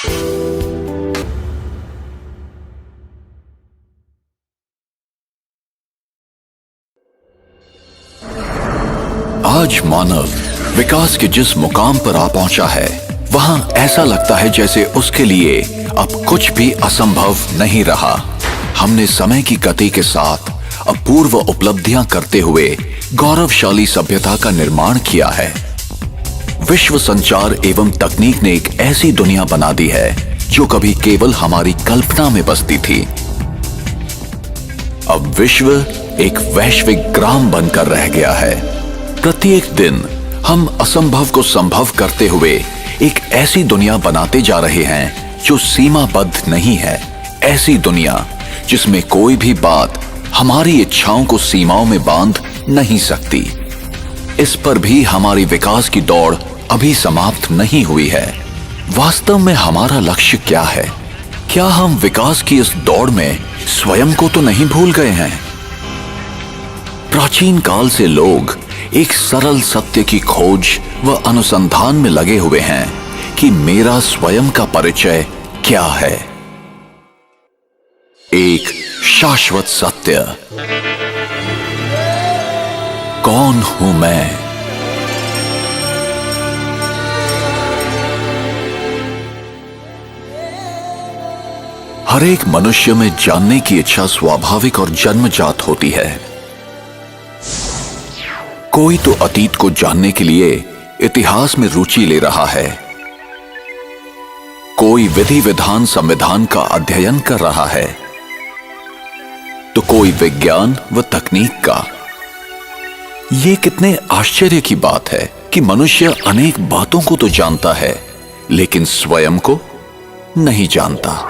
आज मानव विकास के जिस मुकाम पर आ पहुंचा है, वहां ऐसा लगता है जैसे उसके लिए अब कुछ भी असंभव नहीं रहा। हमने समय की गति के साथ अपूर्व उपलब्धियां करते हुए गौरवशाली सभ्यता का निर्माण किया है। विश्व संचार एवं तकनीक ने एक ऐसी दुनिया बना दी है जो कभी केवल हमारी कल्पना में बसती थी। अब विश्व एक वैश्विक ग्राम बनकर रह गया है। प्रत्येक दिन हम असंभव को संभव करते हुए एक ऐसी दुनिया बनाते जा रहे हैं जो सीमाबद्ध नहीं है। ऐसी दुनिया जिसमें कोई भी बात हमारी इच्छाओं को सीमाओं में बांध नहीं सकती। इस पर भी हमारी विकास की दौड़ अभी समाप्त नहीं हुई है। वास्तव में हमारा लक्ष्य क्या है? क्या हम विकास की इस दौड़ में स्वयं को तो नहीं भूल गए हैं? प्राचीन काल से लोग एक सरल सत्य की खोज व अनुसंधान में लगे हुए हैं कि मेरा स्वयं का परिचय क्या है। एक शाश्वत सत्य, कौन हूं मैं? हर एक मनुष्य में जानने की इच्छा स्वाभाविक और जन्मजात होती है। कोई तो अतीत को जानने के लिए इतिहास में रुचि ले रहा है, कोई विधि विधान संविधान का अध्ययन कर रहा है, तो कोई विज्ञान व तकनीक का। यह कितने आश्चर्य की बात है कि मनुष्य अनेक बातों को तो जानता है लेकिन स्वयं को नहीं जानता।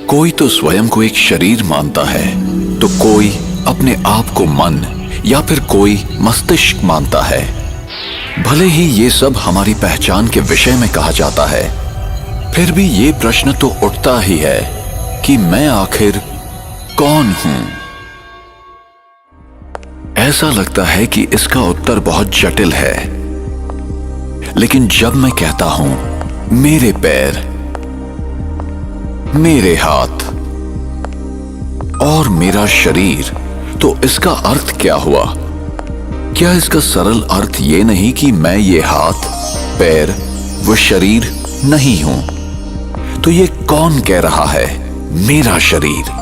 कोई तो स्वयं को एक शरीर मानता है, तो कोई अपने आप को मन या फिर कोई मस्तिष्क मानता है। भले ही ये सब हमारी पहचान के विषय में कहा जाता है, फिर भी ये प्रश्न तो उठता ही है कि मैं आखिर कौन हूं? ऐसा लगता है कि इसका उत्तर बहुत जटिल है, लेकिन जब मैं कहता हूं मेरे पैर, मेरे हाथ और मेरा शरीर, तो इसका अर्थ क्या हुआ? क्या इसका सरल अर्थ ये नहीं कि मैं ये हाथ, पैर व शरीर नहीं हूं? तो ये कौन कह रहा है मेरा शरीर?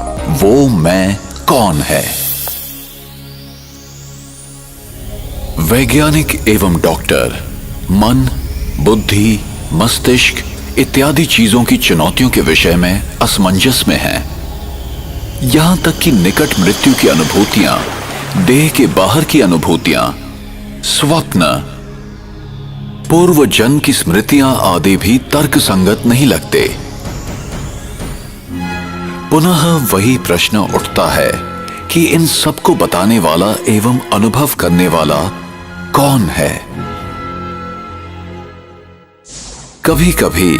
वो मैं कौन है? वैज्ञानिक एवं डॉक्टर मन, बुद्धि, मस्तिष्क इत्यादि चीजों की चुनौतियों के विषय में असमंजस में हैं। यहां तक कि निकट मृत्यु की अनुभूतियां, देह के बाहर की अनुभूतियां, स्वप्न, पूर्व जन्म की स्मृतियां आदि भी तर्क संगत नहीं लगते। पुनः वही प्रश्न उठता है कि इन सबको बताने वाला एवं अनुभव करने वाला कौन है? कभी कभी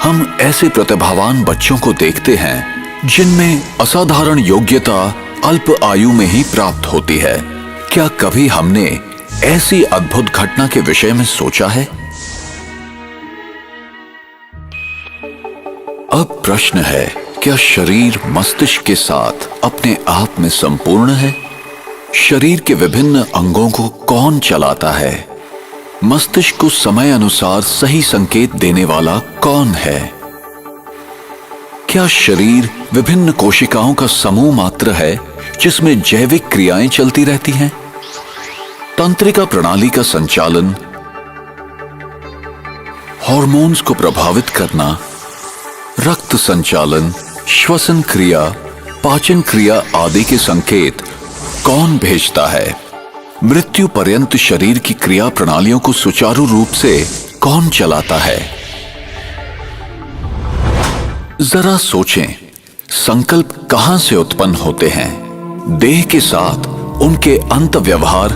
हम ऐसे प्रतिभावान बच्चों को देखते हैं जिनमें असाधारण योग्यता अल्प आयु में ही प्राप्त होती है। क्या कभी हमने ऐसी अद्भुत घटना के विषय में सोचा है? अब प्रश्न है, क्या शरीर मस्तिष्क के साथ अपने आप में संपूर्ण है? शरीर के विभिन्न अंगों को कौन चलाता है? मस्तिष्क को समय अनुसार सही संकेत देने वाला कौन है? क्या शरीर विभिन्न कोशिकाओं का समूह मात्र है जिसमें जैविक क्रियाएं चलती रहती हैं? तंत्रिका प्रणाली का संचालन, हार्मोन्स को प्रभावित करना, रक्त संचालन, श्वसन क्रिया, पाचन क्रिया आदि के संकेत कौन भेजता है? मृत्यु पर्यंत शरीर की क्रिया प्रणालियों को सुचारू रूप से कौन चलाता है? जरा सोचें, संकल्प कहां से उत्पन्न होते हैं? देह के साथ उनके अंत व्यवहार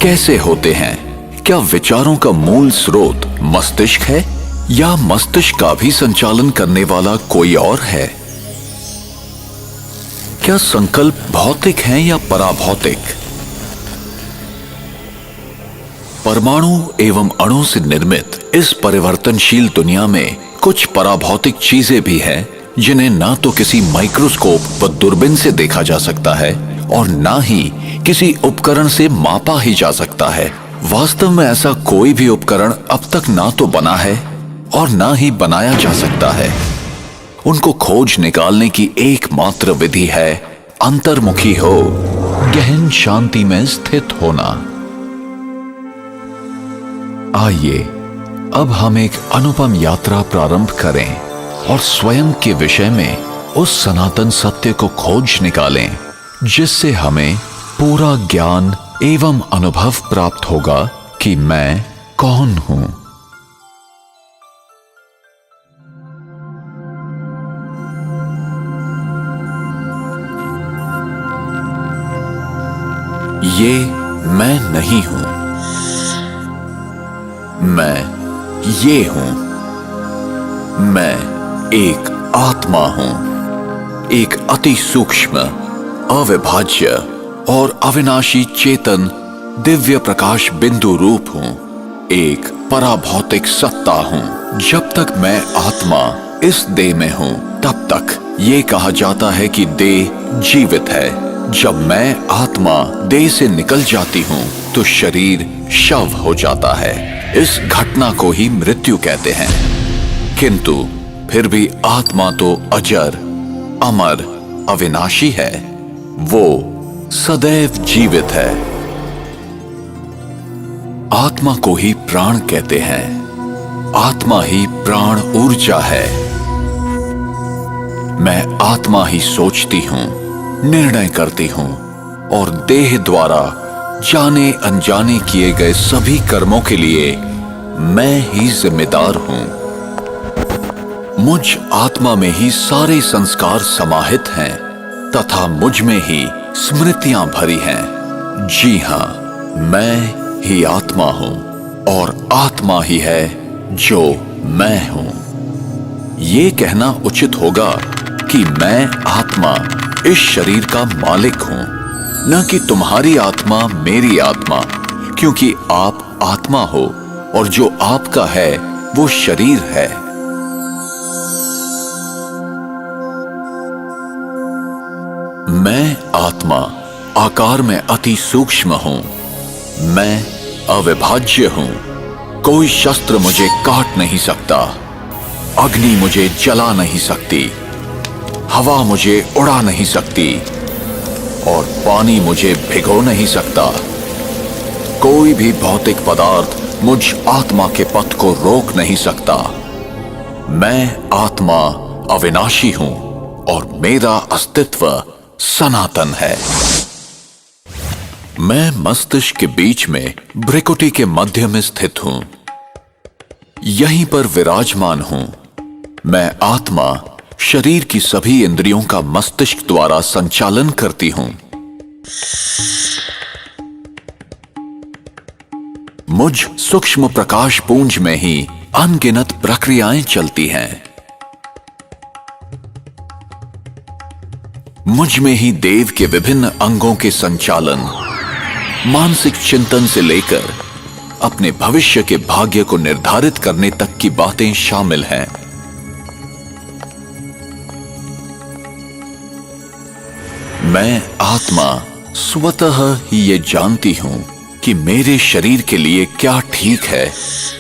कैसे होते हैं? क्या विचारों का मूल स्रोत मस्तिष्क है या मस्तिष्क का भी संचालन करने वाला कोई और है? क्या संकल्प भौतिक हैं या पराभौतिक? परमाणु एवं अणु से निर्मित इस परिवर्तनशील दुनिया में कुछ पराभौतिक चीजें भी हैं जिन्हें ना तो किसी माइक्रोस्कोप व दूरबीन से देखा जा सकता है और ना ही किसी उपकरण से मापा ही जा सकता है। वास्तव में ऐसा कोई भी उपकरण अब तक ना तो बना है और ना ही बनाया जा सकता है। उनको खोज निकालने की एकमात्र विधि है अंतर्मुखी हो, गहन शांति में स्थित होना। आइए अब हम एक अनुपम यात्रा प्रारंभ करें और स्वयं के विषय में उस सनातन सत्य को खोज निकालें जिससे हमें पूरा ज्ञान एवं अनुभव प्राप्त होगा कि मैं कौन हूं। ये मैं नहीं हूं, मैं ये हूं। मैं एक आत्मा हूं, एक अति सूक्ष्म, अविभाज्य और अविनाशी चेतन दिव्य प्रकाश बिंदु रूप हूं, एक पराभौतिक सत्ता हूं। जब तक मैं आत्मा इस देह में हूं तब तक ये कहा जाता है कि देह जीवित है। जब मैं आत्मा देह से निकल जाती हूं तो शरीर शव हो जाता है। इस घटना को ही मृत्यु कहते हैं। किंतु फिर भी आत्मा तो अजर, अमर, अविनाशी है। वो सदैव जीवित है। आत्मा को ही प्राण कहते हैं। आत्मा ही प्राण ऊर्जा है। मैं आत्मा ही सोचती हूं, निर्णय करती हूं और देह द्वारा जाने अनजाने किए गए सभी कर्मों के लिए मैं ही जिम्मेदार हूं। मुझ आत्मा में ही सारे संस्कार समाहित हैं तथा मुझ में ही स्मृतियां भरी हैं। जी हां, मैं ही आत्मा हूं और आत्मा ही है जो मैं हूं। ये कहना उचित होगा कि मैं आत्मा इस शरीर का मालिक हूं, न कि तुम्हारी आत्मा मेरी आत्मा, क्योंकि आप आत्मा हो और जो आपका है वो शरीर है। मैं आत्मा आकार में अति सूक्ष्म हूं। मैं अविभाज्य हूं। कोई शस्त्र मुझे काट नहीं सकता, अग्नि मुझे जला नहीं सकती, हवा मुझे उड़ा नहीं सकती और पानी मुझे भिगो नहीं सकता। कोई भी भौतिक पदार्थ मुझ आत्मा के पथ को रोक नहीं सकता। मैं आत्मा अविनाशी हूं और मेरा अस्तित्व सनातन है। मैं मस्तिष्क के बीच में भ्रिकुटी के मध्य में स्थित हूं। यहीं पर विराजमान हूं। मैं आत्मा शरीर की सभी इंद्रियों का मस्तिष्क द्वारा संचालन करती हूं। मुझ सूक्ष्म प्रकाश पुंज में ही अनगिनत प्रक्रियाएं चलती हैं। मुझ में ही देव के विभिन्न अंगों के संचालन, मानसिक चिंतन से लेकर अपने भविष्य के भाग्य को निर्धारित करने तक की बातें शामिल हैं। मैं आत्मा स्वतः ही ये जानती हूं कि मेरे शरीर के लिए क्या ठीक है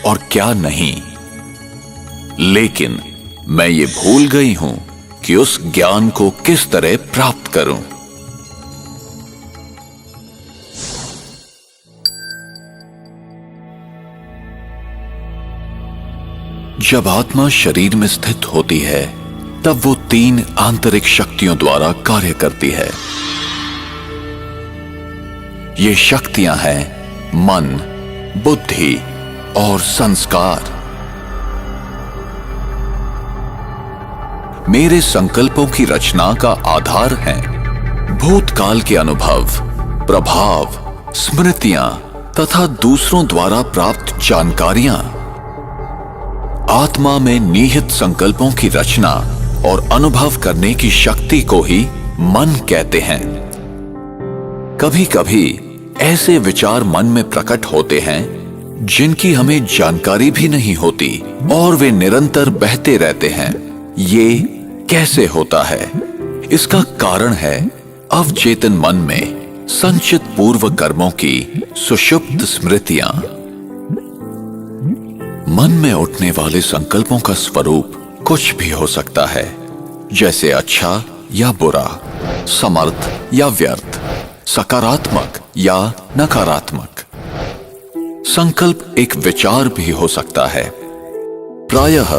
और क्या नहीं, लेकिन मैं ये भूल गई हूं कि उस ज्ञान को किस तरह प्राप्त करूं। जब आत्मा शरीर में स्थित होती है तब वो 3 आंतरिक शक्तियों द्वारा कार्य करती है। ये शक्तियां हैं मन, बुद्धि और संस्कार। मेरे संकल्पों की रचना का आधार है भूतकाल के अनुभव, प्रभाव, स्मृतियां तथा दूसरों द्वारा प्राप्त जानकारियां। आत्मा में निहित संकल्पों की रचना और अनुभव करने की शक्ति को ही मन कहते हैं। कभी कभी ऐसे विचार मन में प्रकट होते हैं जिनकी हमें जानकारी भी नहीं होती और वे निरंतर बहते रहते हैं। ये कैसे होता है? इसका कारण है अवचेतन मन में संचित पूर्व कर्मों की सुषुप्त स्मृतियां। मन में उठने वाले संकल्पों का स्वरूप कुछ भी हो सकता है, जैसे अच्छा या बुरा, समर्थ या व्यर्थ, सकारात्मक या नकारात्मक। संकल्प एक विचार भी हो सकता है। प्रायः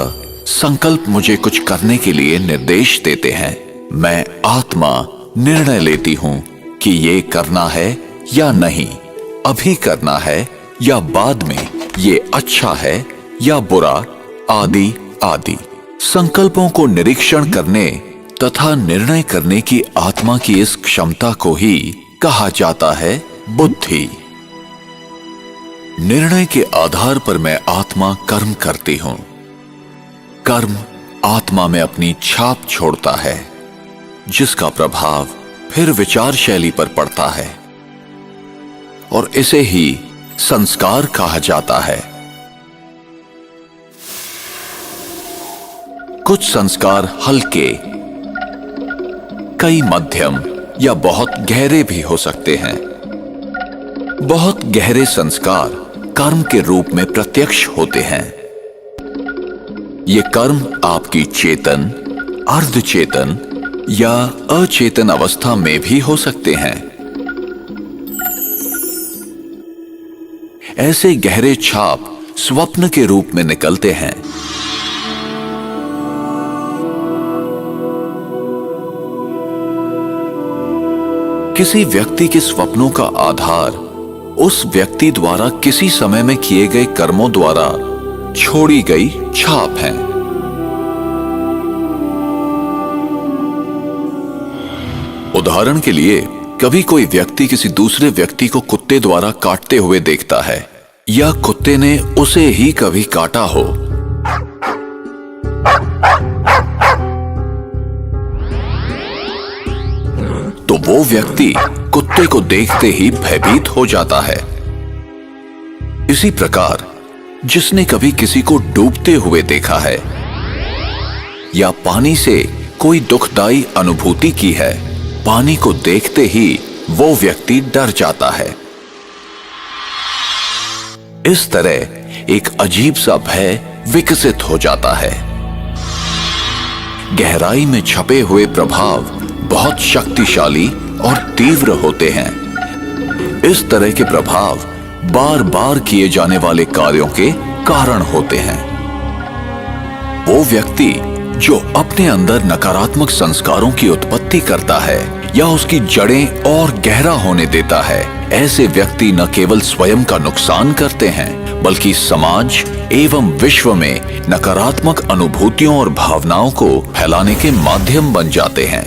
संकल्प मुझे कुछ करने के लिए निर्देश देते हैं। मैं आत्मा निर्णय लेती हूं कि ये करना है या नहीं, अभी करना है या बाद में, ये अच्छा है या बुरा, आदि आदि। संकल्पों को निरीक्षण करने तथा निर्णय करने की आत्मा की इस क्षमता को ही कहा जाता है बुद्धि। निर्णय के आधार पर मैं आत्मा कर्म करती हूं। कर्म आत्मा में अपनी छाप छोड़ता है, जिसका प्रभाव फिर विचार शैली पर पड़ता है और इसे ही संस्कार कहा जाता है। कुछ संस्कार हल्के, कई मध्यम या बहुत गहरे भी हो सकते हैं। बहुत गहरे संस्कार कर्म के रूप में प्रत्यक्ष होते हैं। ये कर्म आपकी चेतन, अर्धचेतन या अचेतन अवस्था में भी हो सकते हैं। ऐसे गहरे छाप स्वप्न के रूप में निकलते हैं। किसी व्यक्ति के स्वप्नों का आधार उस व्यक्ति द्वारा किसी समय में किए गए कर्मों द्वारा छोड़ी गई छाप है। उदाहरण के लिए, कभी कोई व्यक्ति किसी दूसरे व्यक्ति को कुत्ते द्वारा काटते हुए देखता है या कुत्ते ने उसे ही कभी काटा हो, तो वो व्यक्ति कुत्ते को देखते ही भयभीत हो जाता है। इसी प्रकार जिसने कभी किसी को डूबते हुए देखा है या पानी से कोई दुखदाई अनुभूति की है, पानी को देखते ही वो व्यक्ति डर जाता है। इस तरह एक अजीब सा भय विकसित हो जाता है। गहराई में छपे हुए प्रभाव बहुत शक्तिशाली और तीव्र होते हैं। इस तरह के प्रभाव बार बार किए जाने वाले कार्यों के कारण होते हैं। वो व्यक्ति जो अपने अंदर नकारात्मक संस्कारों की उत्पत्ति करता है या उसकी जड़ें और गहरा होने देता है, ऐसे व्यक्ति न केवल स्वयं का नुकसान करते हैं, बल्कि समाज एवं विश्व में नकारात्मक अनुभूतियों और भावनाओं को फैलाने के माध्यम बन जाते हैं।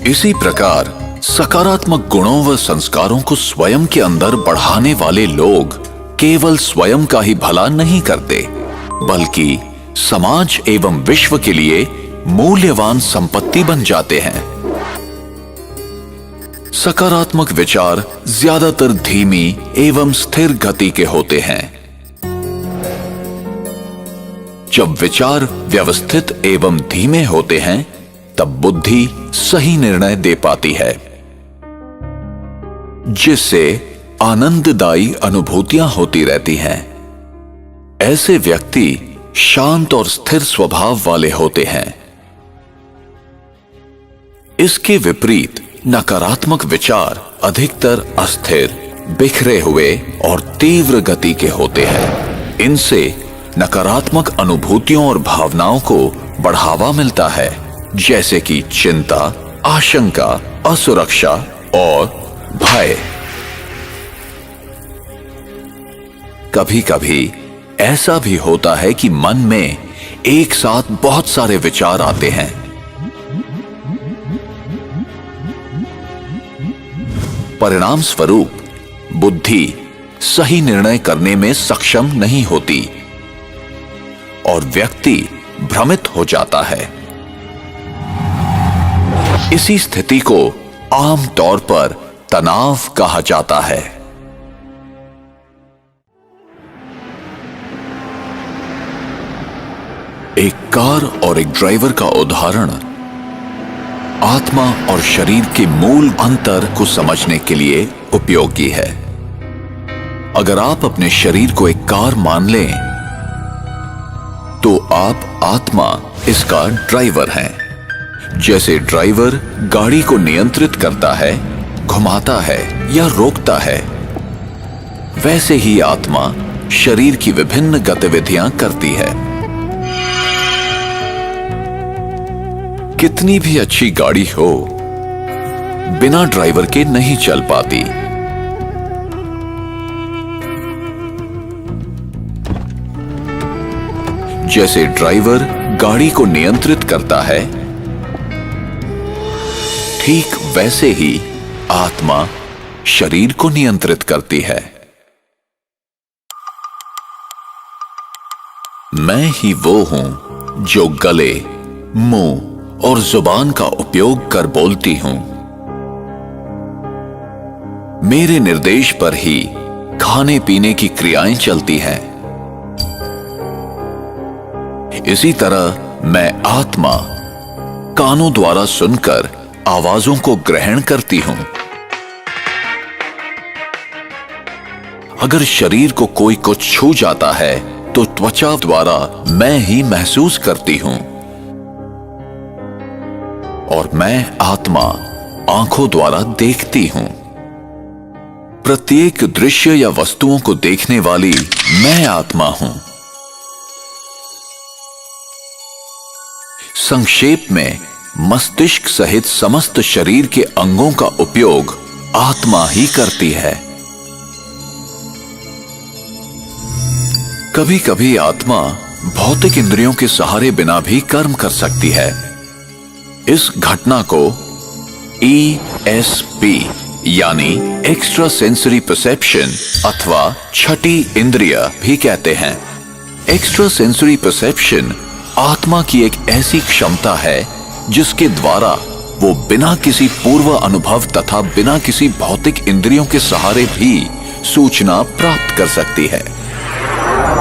इसी प्रकार सकारात्मक गुणों व संस्कारों को स्वयं के अंदर बढ़ाने वाले लोग केवल स्वयं का ही भला नहीं करते, बल्कि समाज एवं विश्व के लिए मूल्यवान संपत्ति बन जाते हैं। सकारात्मक विचार ज्यादातर धीमी एवं स्थिर गति के होते हैं। जब विचार व्यवस्थित एवं धीमे होते हैं, तब बुद्धि सही निर्णय दे पाती है, जिससे आनंददायी अनुभूतियां होती रहती हैं। ऐसे व्यक्ति शांत और स्थिर स्वभाव वाले होते हैं। इसके विपरीत नकारात्मक विचार अधिकतर अस्थिर, बिखरे हुए और तीव्र गति के होते हैं। इनसे नकारात्मक अनुभूतियों और भावनाओं को बढ़ावा मिलता है, जैसे कि चिंता, आशंका, असुरक्षा और भय। कभी कभी ऐसा भी होता है कि मन में एक साथ बहुत सारे विचार आते हैं। परिणाम स्वरूप बुद्धि सही निर्णय करने में सक्षम नहीं होती और व्यक्ति भ्रमित हो जाता है। इसी स्थिति को आम तौर पर तनाव कहा जाता है। एक कार और एक ड्राइवर का उदाहरण आत्मा और शरीर के मूल अंतर को समझने के लिए उपयोगी है। अगर आप अपने शरीर को एक कार मान लें, तो आप आत्मा इसका ड्राइवर हैं। जैसे ड्राइवर गाड़ी को नियंत्रित करता है, घुमाता है या रोकता है, वैसे ही आत्मा शरीर की विभिन्न गतिविधियां करती है। कितनी भी अच्छी गाड़ी हो, बिना ड्राइवर के नहीं चल पाती। जैसे ड्राइवर गाड़ी को नियंत्रित करता है, ठीक वैसे ही आत्मा शरीर को नियंत्रित करती है। मैं ही वो हूं जो गले, मुंह और जुबान का उपयोग कर बोलती हूं। मेरे निर्देश पर ही खाने पीने की क्रियाएं चलती हैं। इसी तरह मैं आत्मा कानों द्वारा सुनकर आवाजों को ग्रहण करती हूं। अगर शरीर को कोई कुछ छू जाता है तो त्वचा द्वारा मैं ही महसूस करती हूं, और मैं आत्मा आंखों द्वारा देखती हूं। प्रत्येक दृश्य या वस्तुओं को देखने वाली मैं आत्मा हूं। संक्षेप में, मस्तिष्क सहित समस्त शरीर के अंगों का उपयोग आत्मा ही करती है। कभी कभी आत्मा भौतिक इंद्रियों के सहारे बिना भी कर्म कर सकती है। इस घटना को ESP यानी एक्स्ट्रा सेंसरी परसेप्शन अथवा छठी इंद्रिय भी कहते हैं। एक्स्ट्रा सेंसरी परसेप्शन आत्मा की एक ऐसी क्षमता है जिसके द्वारा वो बिना किसी पूर्व अनुभव तथा बिना किसी भौतिक इंद्रियों के सहारे भी सूचना प्राप्त कर सकती है।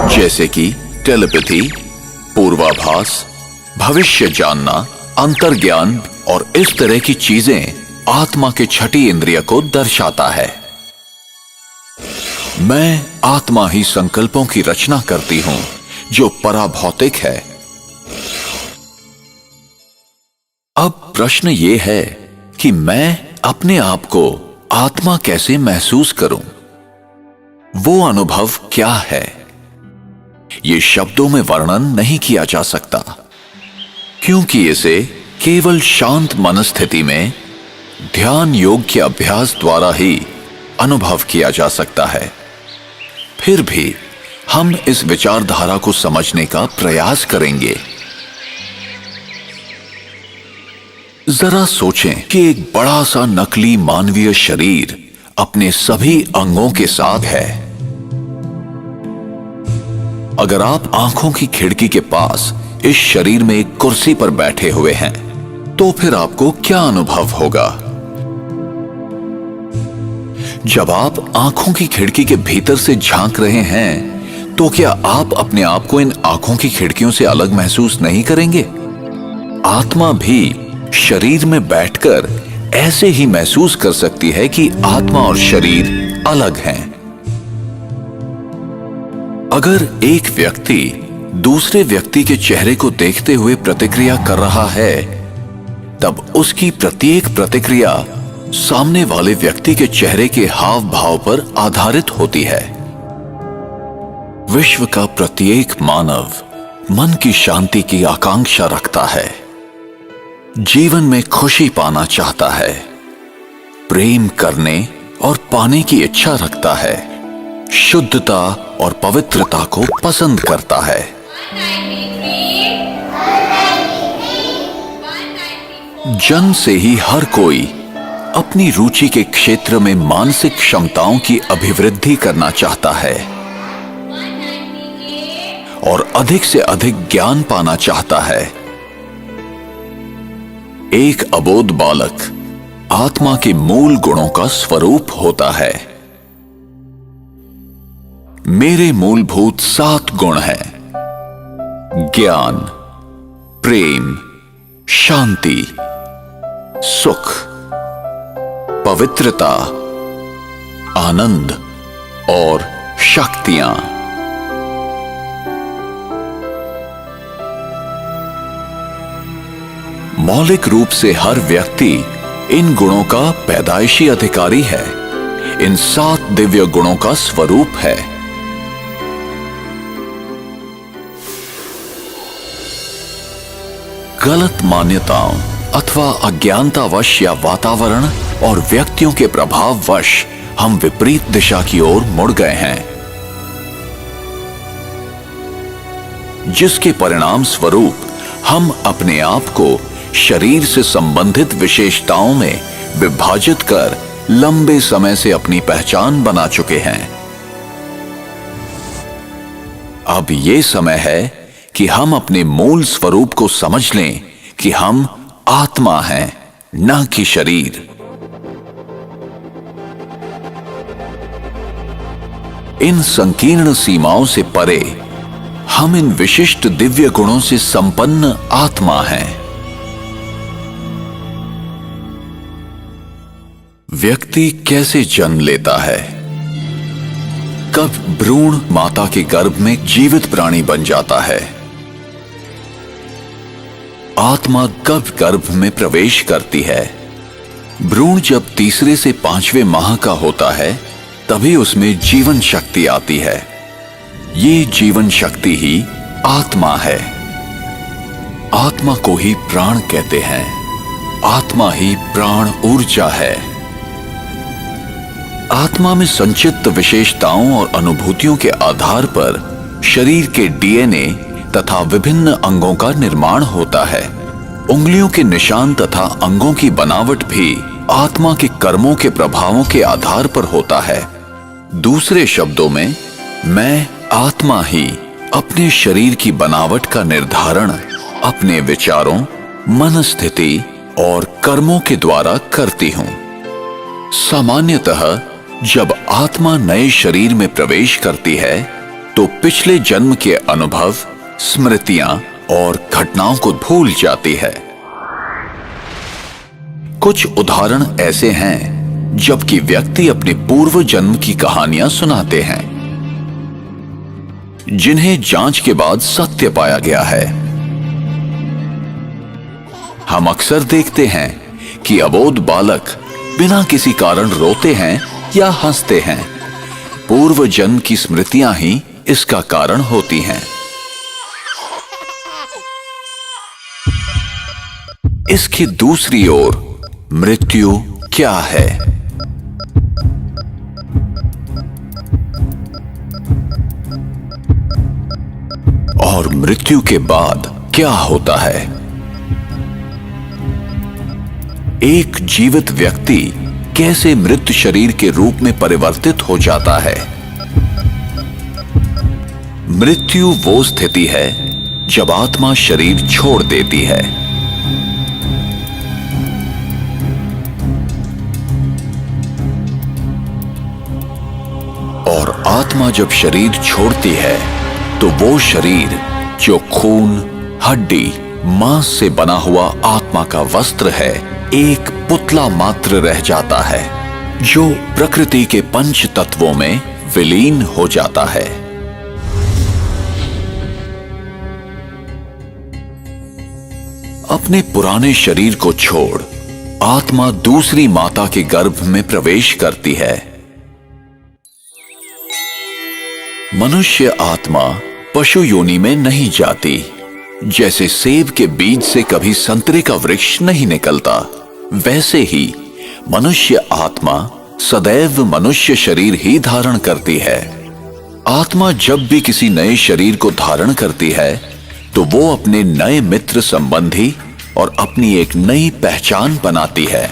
जैसे कि टेलीपैथी, पूर्वाभास, भविष्य जानना, अंतर्ज्ञान और इस तरह की चीजें आत्मा के छठी इंद्रिय को दर्शाता है। मैं आत्मा ही संकल्पों की रचना करती हूं जो पराभौतिक है। अब प्रश्न यह है कि मैं अपने आप को आत्मा कैसे महसूस करूं? वो अनुभव क्या है? ये शब्दों में वर्णन नहीं किया जा सकता, क्योंकि इसे केवल शांत मनस्थिति में ध्यान योग के अभ्यास द्वारा ही अनुभव किया जा सकता है। फिर भी हम इस विचारधारा को समझने का प्रयास करेंगे। जरा सोचें कि एक बड़ा सा नकली मानवीय शरीर अपने सभी अंगों के साथ है। अगर आप आंखों की खिड़की के पास इस शरीर में एक कुर्सी पर बैठे हुए हैं, तो फिर आपको क्या अनुभव होगा? जब आप आंखों की खिड़की के भीतर से झांक रहे हैं, तो क्या आप अपने आप को इन आंखों की खिड़कियों से अलग महसूस नहीं करेंगे? आत्मा भी शरीर में बैठकर ऐसे ही महसूस कर सकती है कि आत्मा और शरीर अलग हैं। अगर एक व्यक्ति दूसरे व्यक्ति के चेहरे को देखते हुए प्रतिक्रिया कर रहा है, तब उसकी प्रत्येक प्रतिक्रिया सामने वाले व्यक्ति के चेहरे के हाव भाव पर आधारित होती है। विश्व का प्रत्येक मानव मन की शांति की आकांक्षा रखता है, जीवन में खुशी पाना चाहता है, प्रेम करने और पाने की इच्छा रखता है, शुद्धता और पवित्रता को पसंद करता है। जन्म से ही हर कोई अपनी रुचि के क्षेत्र में मानसिक क्षमताओं की अभिवृद्धि करना चाहता है और अधिक से अधिक ज्ञान पाना चाहता है। एक अबोध बालक आत्मा के मूल गुणों का स्वरूप होता है। मेरे मूलभूत 7 गुण हैं: ज्ञान, प्रेम, शांति, सुख, पवित्रता, आनंद और शक्तियां। मौलिक रूप से हर व्यक्ति इन गुणों का पैदाइशी अधिकारी है। इन 7 दिव्य गुणों का स्वरूप है। गलत मान्यताओं अथवा अज्ञानतावश या वातावरण और व्यक्तियों के प्रभाववश हम विपरीत दिशा की ओर मुड़ गए हैं, जिसके परिणाम स्वरूप हम अपने आप को शरीर से संबंधित विशेषताओं में विभाजित कर लंबे समय से अपनी पहचान बना चुके हैं। अब यह समय है कि हम अपने मूल स्वरूप को समझ लें कि हम आत्मा हैं, न कि शरीर। इन संकीर्ण सीमाओं से परे हम इन विशिष्ट दिव्य गुणों से संपन्न आत्मा हैं। व्यक्ति कैसे जन्म लेता है? कब भ्रूण माता के गर्भ में जीवित प्राणी बन जाता है? आत्मा कब गर्भ में प्रवेश करती है? भ्रूण जब तीसरे से 5वें माह का होता है तभी उसमें जीवन शक्ति आती है। ये जीवन शक्ति ही आत्मा है। आत्मा को ही प्राण कहते हैं। आत्मा ही प्राण ऊर्जा है। आत्मा में संचित विशेषताओं और अनुभूतियों के आधार पर शरीर के डीएनए तथा विभिन्न अंगों का निर्माण होता है। उंगलियों के निशान तथा अंगों की बनावट भी आत्मा के कर्मों के प्रभावों के आधार पर होता है। दूसरे शब्दों में, मैं आत्मा ही अपने शरीर की बनावट का निर्धारण अपने विचारों, मनस्थिति और कर्मों के द्वारा करती हूं। सामान्यतः जब आत्मा नए शरीर में प्रवेश करती है तो पिछले जन्म के अनुभव, स्मृतियां और घटनाओं को भूल जाती है। कुछ उदाहरण ऐसे हैं जबकि व्यक्ति अपने पूर्व जन्म की कहानियां सुनाते हैं, जिन्हें जांच के बाद सत्य पाया गया है। हम अक्सर देखते हैं कि अबोध बालक बिना किसी कारण रोते हैं या हंसते हैं। पूर्व जन्म की स्मृतियां ही इसका कारण होती हैं। इसकी दूसरी ओर मृत्यु क्या है? और मृत्यु के बाद क्या होता है? एक जीवित व्यक्ति कैसे मृत शरीर के रूप में परिवर्तित हो जाता है? मृत्यु वो स्थिति है जब आत्मा शरीर छोड़ देती है। और आत्मा जब शरीर छोड़ती है तो वो शरीर जो खून, हड्डी, मांस से बना हुआ आत्मा का वस्त्र है, एक पुतला मात्र रह जाता है जो प्रकृति के पंच तत्वों में विलीन हो जाता है। अपने पुराने शरीर को छोड़ आत्मा दूसरी माता के गर्भ में प्रवेश करती है। मनुष्य आत्मा पशु योनि में नहीं जाती। जैसे सेब के बीज से कभी संतरे का वृक्ष नहीं निकलता, वैसे ही मनुष्य आत्मा सदैव मनुष्य शरीर ही धारण करती है। आत्मा जब भी किसी नए शरीर को धारण करती है तो वो अपने नए मित्र, संबंधी और अपनी एक नई पहचान बनाती है।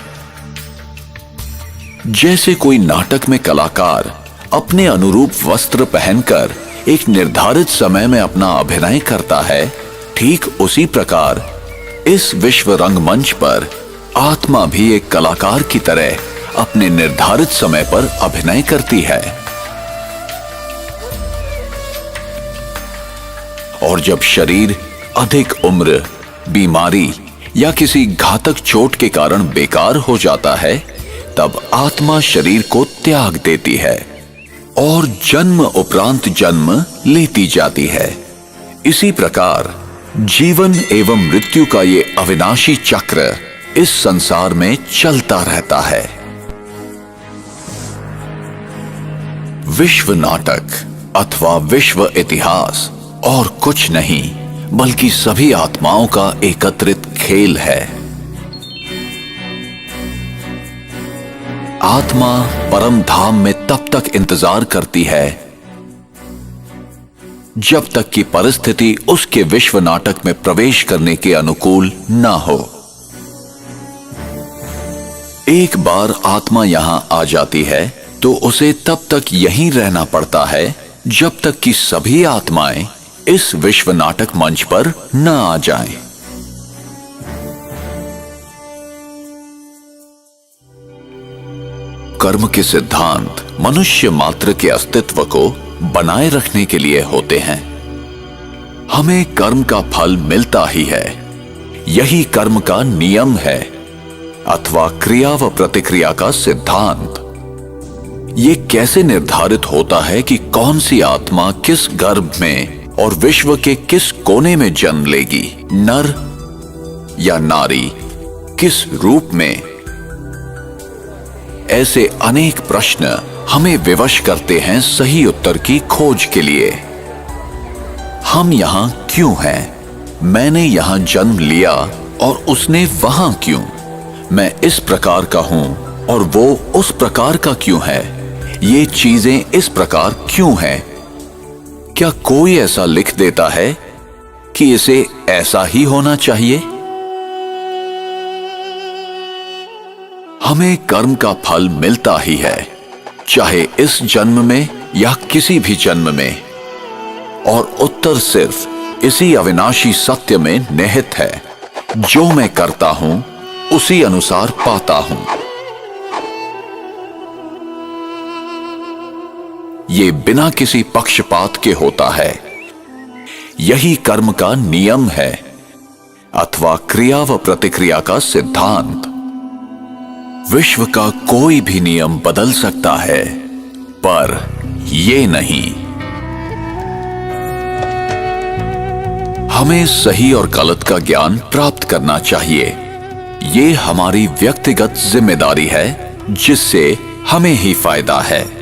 जैसे कोई नाटक में कलाकार अपने अनुरूप वस्त्र पहनकर एक निर्धारित समय में अपना अभिनय करता है, ठीक उसी प्रकार इस विश्व रंगमंच पर आत्मा भी एक कलाकार की तरह अपने निर्धारित समय पर अभिनय करती है। और जब शरीर अधिक उम्र, बीमारी या किसी घातक चोट के कारण बेकार हो जाता है, तब आत्मा शरीर को त्याग देती है और जन्म उपरांत जन्म लेती जाती है। इसी प्रकार जीवन एवं मृत्यु का ये अविनाशी चक्र इस संसार में चलता रहता है। विश्व नाटक अथवा विश्व इतिहास और कुछ नहीं बल्कि सभी आत्माओं का एकत्रित खेल है। आत्मा परम धाम में तब तक इंतजार करती है जब तक कि परिस्थिति उसके विश्व नाटक में प्रवेश करने के अनुकूल ना हो। एक बार आत्मा यहां आ जाती है तो उसे तब तक यहीं रहना पड़ता है जब तक कि सभी आत्माएं इस विश्व नाटक मंच पर न आ जाएं। कर्म के सिद्धांत मनुष्य मात्र के अस्तित्व को बनाए रखने के लिए होते हैं। हमें कर्म का फल मिलता ही है, यही कर्म का नियम है अथवा क्रिया व प्रतिक्रिया का सिद्धांत। ये कैसे निर्धारित होता है कि कौन सी आत्मा किस गर्भ में और विश्व के किस कोने में जन्म लेगी, नर या नारी, किस रूप में? ऐसे अनेक प्रश्न हमें विवश करते हैं सही उत्तर की खोज के लिए। हम यहां क्यों हैं? मैंने यहां जन्म लिया और उसने वहां क्यों? मैं इस प्रकार का हूं और वो उस प्रकार का क्यों है? ये चीजें इस प्रकार क्यों हैं? क्या कोई ऐसा लिख देता है कि इसे ऐसा ही होना चाहिए? हमें कर्म का फल मिलता ही है, चाहे इस जन्म में या किसी भी जन्म में, और उत्तर सिर्फ इसी अविनाशी सत्य में निहित है। जो मैं करता हूं उसी अनुसार पाता हूं। ये बिना किसी पक्षपात के होता है। यही कर्म का नियम है अथवा क्रिया व प्रतिक्रिया का सिद्धांत। विश्व का कोई भी नियम बदल सकता है, पर ये नहीं। हमें सही और गलत का ज्ञान प्राप्त करना चाहिए। ये हमारी व्यक्तिगत जिम्मेदारी है जिससे हमें ही फायदा है।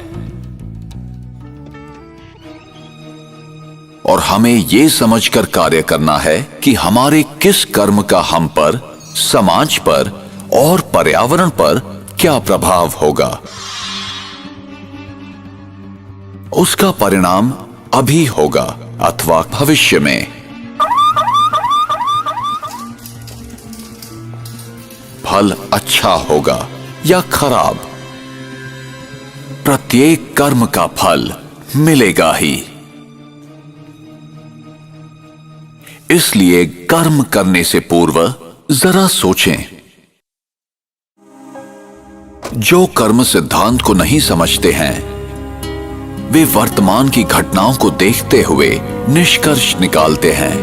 और हमें ये समझकर कार्य करना है कि हमारे किस कर्म का हम पर, समाज पर और पर्यावरण पर क्या प्रभाव होगा। उसका परिणाम अभी होगा अथवा भविष्य में। फल अच्छा होगा या खराब, प्रत्येक कर्म का फल मिलेगा ही। इसलिए कर्म करने से पूर्व जरा सोचें। जो कर्म सिद्धांत को नहीं समझते हैं, वे वर्तमान की घटनाओं को देखते हुए निष्कर्ष निकालते हैं।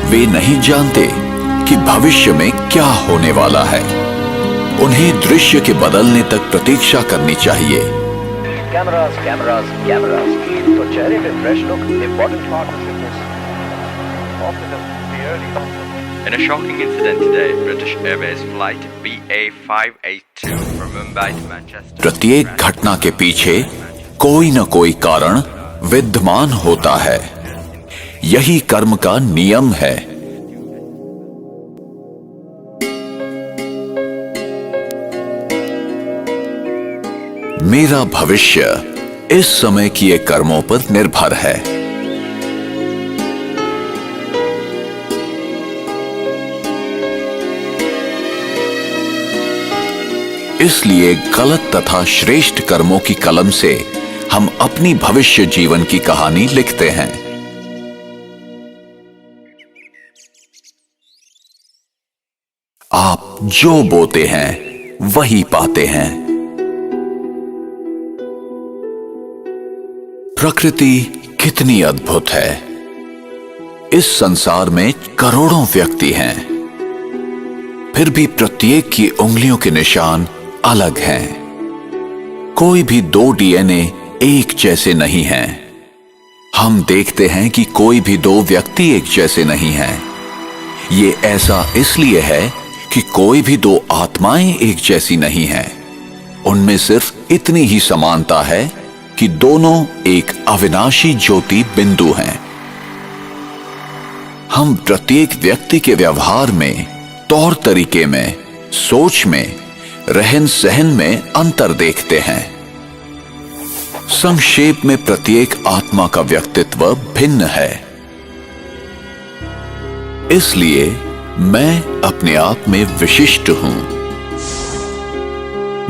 वे नहीं जानते कि भविष्य में क्या होने वाला है। उन्हें दृश्य के बदलने तक प्रतीक्षा करनी चाहिए। कैमरास कैमरास कैमरास, तो चेहरे पे fresh look important part of fitness. In a shocking incident today, British Airways flight BA582 from Mumbai to Manchester. प्रत्येक घटना के पीछे कोई न कोई कारण विद्यमान होता है। यही कर्म का नियम है। मेरा भविष्य इस समय किए कर्मों पर निर्भर है। इसलिए गलत तथा श्रेष्ठ कर्मों की कलम से हम अपनी भविष्य जीवन की कहानी लिखते हैं। आप जो बोते हैं वही पाते हैं। प्रकृति कितनी अद्भुत है। इस संसार में करोड़ों व्यक्ति हैं, फिर भी प्रत्येक की उंगलियों के निशान अलग हैं। कोई भी दो डीएनए एक जैसे नहीं हैं। हम देखते हैं कि कोई भी दो व्यक्ति एक जैसे नहीं हैं। ये ऐसा इसलिए है कि कोई भी दो आत्माएं एक जैसी नहीं हैं। उनमें सिर्फ इतनी ही समानता है कि दोनों एक अविनाशी ज्योति बिंदु हैं। हम प्रत्येक व्यक्ति के व्यवहार में, तौर तरीके में, सोच में, रहन सहन में अंतर देखते हैं। संक्षेप में प्रत्येक आत्मा का व्यक्तित्व भिन्न है। इसलिए मैं अपने आप में विशिष्ट हूं।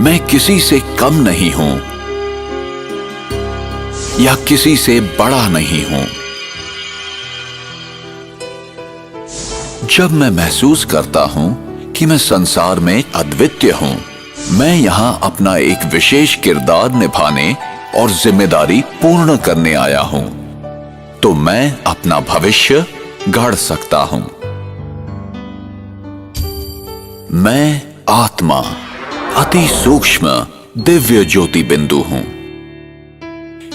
मैं किसी से कम नहीं हूं या किसी से बड़ा नहीं हूं। जब मैं महसूस करता हूं कि मैं संसार में अद्वितीय हूं, मैं यहां अपना एक विशेष किरदार निभाने और जिम्मेदारी पूर्ण करने आया हूं, तो मैं अपना भविष्य गढ़ सकता हूं। मैं आत्मा, अति सूक्ष्म दिव्य ज्योति बिंदु हूं।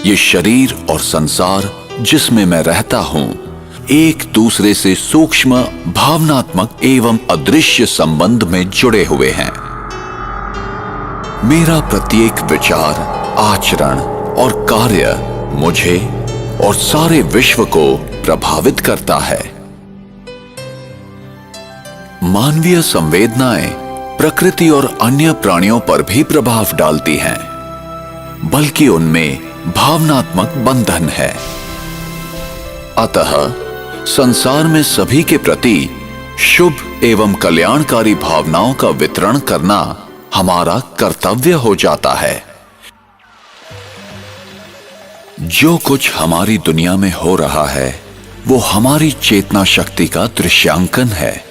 ये शरीर और संसार जिसमें मैं रहता हूं, एक दूसरे से सूक्ष्म, भावनात्मक एवं अदृश्य संबंध में जुड़े हुए हैं। मेरा प्रत्येक विचार, आचरण और कार्य मुझे और सारे विश्व को प्रभावित करता है। मानवीय संवेदनाएं प्रकृति और अन्य प्राणियों पर भी प्रभाव डालती हैं, बल्कि उनमें भावनात्मक बंधन है। अतः संसार में सभी के प्रति शुभ एवं कल्याणकारी भावनाओं का वितरण करना हमारा कर्तव्य हो जाता है। जो कुछ हमारी दुनिया में हो रहा है, वो हमारी चेतना शक्ति का दृश्यांकन है।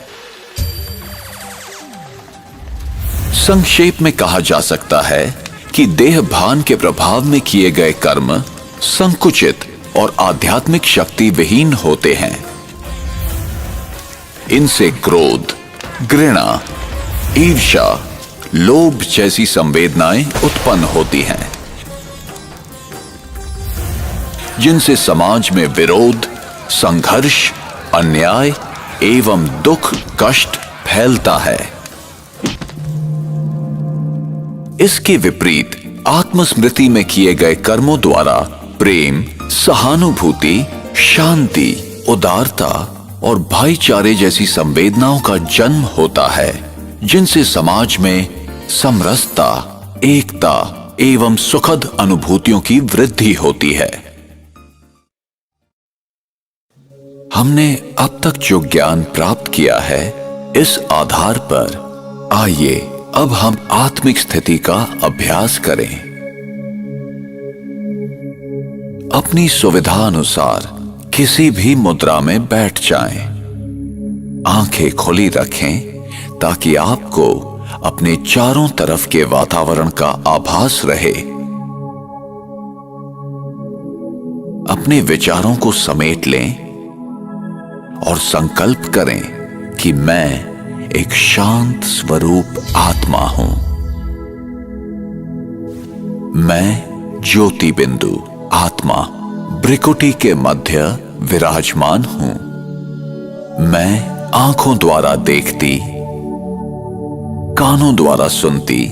संक्षेप में कहा जा सकता है कि देह भान के प्रभाव में किए गए कर्म संकुचित और आध्यात्मिक शक्ति विहीन होते हैं। इनसे क्रोध, घृणा, ईर्ष्या, लोभ जैसी संवेदनाएं उत्पन्न होती हैं, जिनसे समाज में विरोध, संघर्ष, अन्याय एवं दुख, कष्ट फैलता है। इसके विपरीत आत्मस्मृति में किए गए कर्मों द्वारा प्रेम, सहानुभूति, शांति, उदारता और भाईचारे जैसी संवेदनाओं का जन्म होता है, जिनसे समाज में समरसता, एकता एवं सुखद अनुभूतियों की वृद्धि होती है। हमने अब तक जो ज्ञान प्राप्त किया है, इस आधार पर आइए अब हम आत्मिक स्थिति का अभ्यास करें। अपनी सुविधा अनुसार किसी भी मुद्रा में बैठ जाएं। आंखें खुली रखें ताकि आपको अपने चारों तरफ के वातावरण का आभास रहे। अपने विचारों को समेट लें और संकल्प करें कि मैं एक शांत स्वरूप आत्मा हूं। मैं ज्योति बिंदु आत्मा भ्रिकुटी के मध्य विराजमान हूं। मैं आंखों द्वारा देखती, कानों द्वारा सुनती,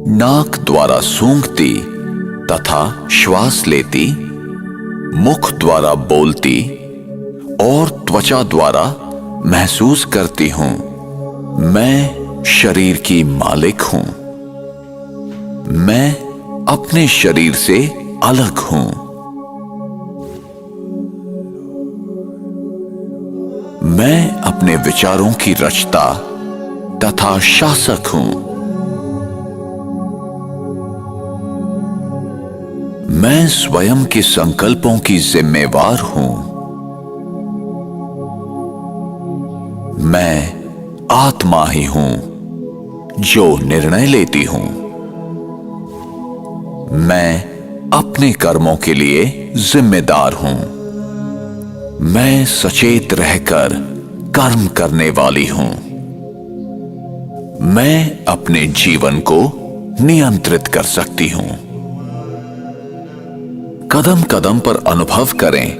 नाक द्वारा सूंघती तथा श्वास लेती, मुख द्वारा बोलती और त्वचा द्वारा महसूस करती हूं। मैं शरीर की मालिक हूं। मैं अपने शरीर से अलग हूं। मैं अपने विचारों की रचता तथा शासक हूं। मैं स्वयं के संकल्पों की जिम्मेवार हूं। मैं आत्मा ही हूं। जो निर्णय लेती हूं, मैं अपने कर्मों के लिए जिम्मेदार हूं। मैं सचेत रहकर कर्म करने वाली हूं। मैं अपने जीवन को नियंत्रित कर सकती हूं। कदम कदम पर अनुभव करें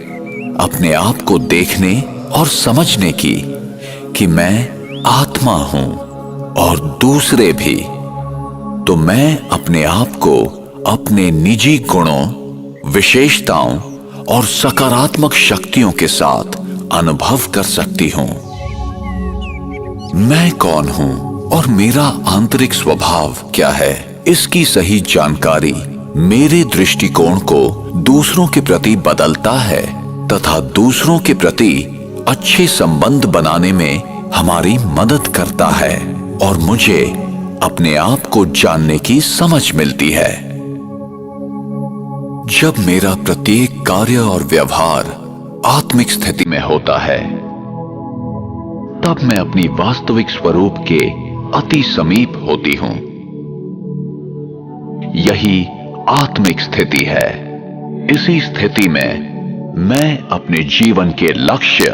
अपने आप को देखने और समझने की कि मैं आत्मा हूं और दूसरे भी। तो मैं अपने आप को अपने निजी गुणों, विशेषताओं और सकारात्मक शक्तियों के साथ अनुभव कर सकती हूं। मैं कौन हूं और मेरा आंतरिक स्वभाव क्या है, इसकी सही जानकारी मेरे दृष्टिकोण को दूसरों के प्रति बदलता है तथा दूसरों के प्रति अच्छे संबंध बनाने में हमारी मदद करता है और मुझे अपने आप को जानने की समझ मिलती है। जब मेरा प्रत्येक कार्य और व्यवहार आत्मिक स्थिति में होता है, तब मैं अपनी वास्तविक स्वरूप के अति समीप होती हूं। यही आत्मिक स्थिति है। इसी स्थिति में मैं अपने जीवन के लक्ष्य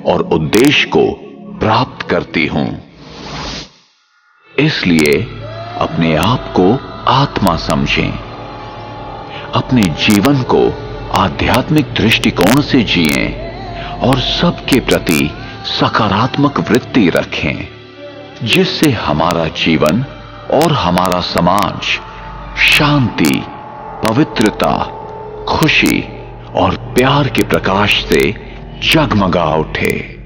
और उद्देश्य को प्राप्त करती हूं। इसलिए अपने आप को आत्मा समझें। अपने जीवन को आध्यात्मिक दृष्टिकोण से जिएं और सबके प्रति सकारात्मक वृत्ति रखें, जिससे हमारा जीवन और हमारा समाज शांति, पवित्रता, खुशी और प्यार के प्रकाश से जगमगा उठे।